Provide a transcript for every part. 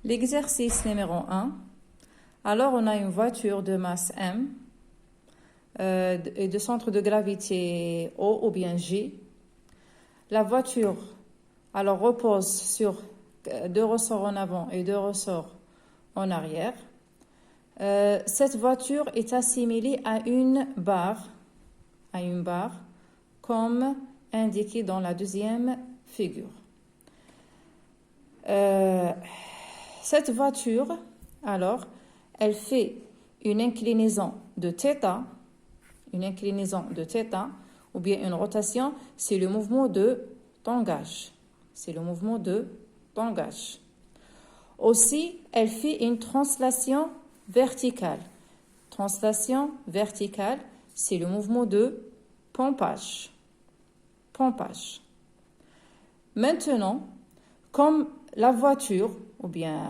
L'exercice numéro 1. Alors, on a une voiture de masse M et de centre de gravité O ou bien J. La voiture alors repose sur 2 ressorts en avant et 2 ressorts en arrière. Cette voiture est assimilée à une barre comme indiqué dans la deuxième figure. Cette voiture, alors, elle fait une inclinaison de θ, ou bien une rotation, c'est le mouvement de tangage. Aussi, elle fait une translation verticale. Translation verticale, c'est le mouvement de pompage. Maintenant, comme la voiture ou bien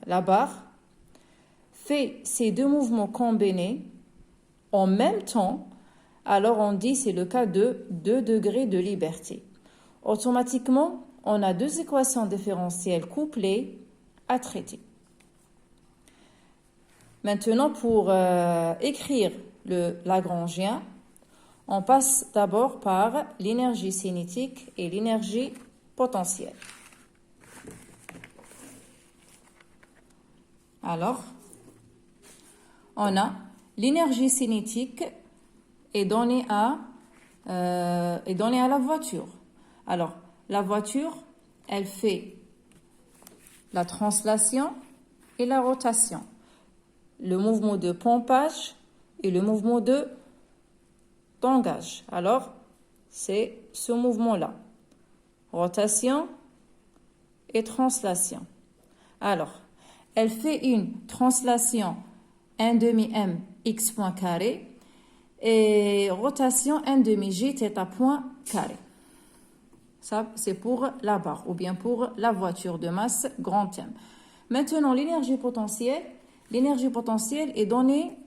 la barre fait ces 2 mouvements combinés en même temps, alors on dit c'est le cas de 2 degrés de liberté. Automatiquement, on a 2 équations différentielles couplées à traiter. Maintenant, pour écrire le Lagrangien, on passe d'abord par l'énergie cinétique et l'énergie potentielle. Alors, on a l'énergie cinétique est donnée à la voiture. Alors, la voiture, elle fait la translation et la rotation, le mouvement de pompage et le mouvement de tangage. Alors, c'est ce mouvement-là, rotation et translation. Alors, elle fait une translation 1 demi m x point carré et rotation 1 demi g θ point carré. Ça, c'est pour la barre ou bien pour la voiture de masse grand M. Maintenant, l'énergie potentielle est donnée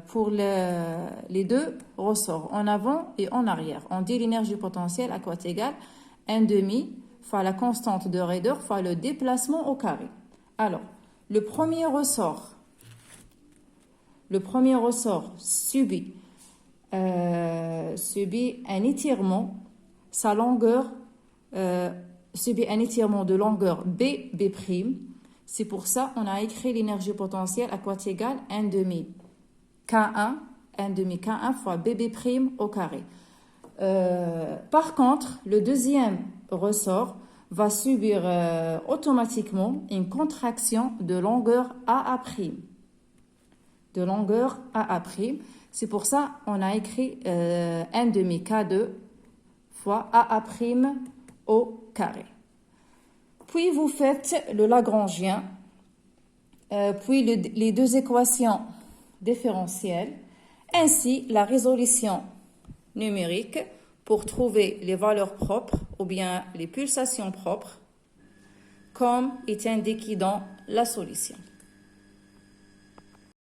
pour les 2 ressorts, en avant et en arrière. On dit l'énergie potentielle à quoi est égal 1 demi fois la constante de raideur fois le déplacement au carré. Alors, le premier ressort subit un étirement, sa longueur subit un étirement de longueur B'. C'est pour ça qu'on a écrit l'énergie potentielle à quoi est égal 1 demi K1 fois B' au carré. Par contre, le deuxième ressort va subir automatiquement une contraction de longueur AA'. C'est pour ça qu'on a écrit 1 demi K2 fois AA' au carré. Puis vous faites le Lagrangien, puis les 2 équations différentielles, ainsi la résolution numérique pour trouver les valeurs propres ou bien les pulsations propres, comme est indiqué dans la solution.